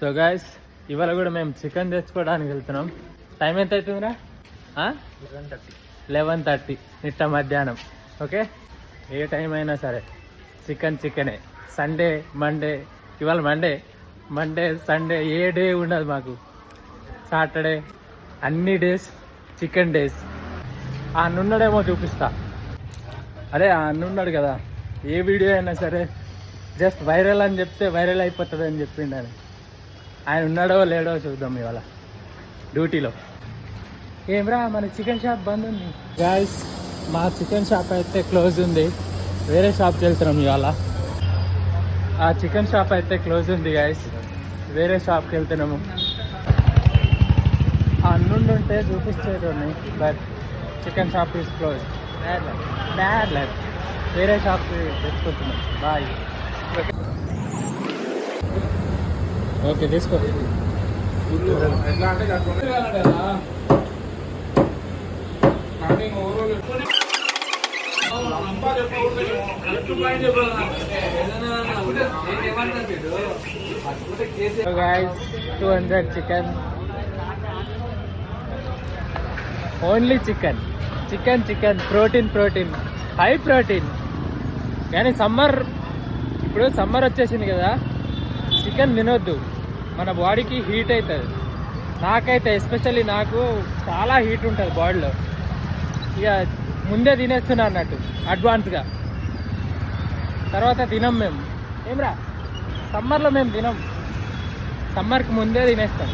So guys ఇవాళ కూడా మేము చికెన్ తెచ్చుకోవడానికి వెళ్తున్నాం. టైం ఎంత అవుతుందిరా? 11:30 నిట్ట మధ్యాహ్నం. ఓకే, ఏ టైం అయినా సరే చికెనే. సండే మండే, ఇవాళ మండే సండే ఏ డే ఉండదు మాకు. సాటర్డే అన్ని డేస్ చికెన్ డేస్. ఆ అన్నున్నాడేమో చూపిస్తా. అదే ఆ అన్నున్నాడు కదా, ఏ వీడియో అయినా సరే జస్ట్ వైరల్ అని చెప్తే వైరల్ అయిపోతుంది అని చెప్పిండని. ఆయన ఉన్నాడో లేడో చూద్దాం ఇవాళ డ్యూటీలో. ఏమ్రా మన చికెన్ షాప్ బంద్ ఉంది గాయస్. మా చికెన్ షాప్ అయితే క్లోజ్ ఉంది. వేరే షాప్కి వెళ్తున్నాం ఇవాళ. ఆ చికెన్ షాప్ అయితే క్లోజ్ ఉంది గాయస్, వేరే షాప్కి వెళ్తున్నాము. ఆ అన్నుండుంటే చూపించేటోని, but chicken shop is close. Bad life. వేరే షాప్కి తెచ్చుకుంటున్నాం. బాయ్. ఓకే తీసుకో. So guys, 200 chicken. Only chicken. Protein. High protein. కానీ ఇప్పుడు సమ్మర్ వచ్చేసింది కదా, చికెన్ తినొద్దు. మన బాడీకి హీట్ అవుతుంది. నాకైతే ఎస్పెషల్లీ నాకు చాలా హీట్ ఉంటుంది బాడీలో. ఇక ముందే తినేస్తున్నా అన్నట్టు అడ్వాన్స్గా. తర్వాత తినం మేము. ఏమ్రా సమ్మర్లో మేము తినం, సమ్మర్కి ముందే తినేస్తాం.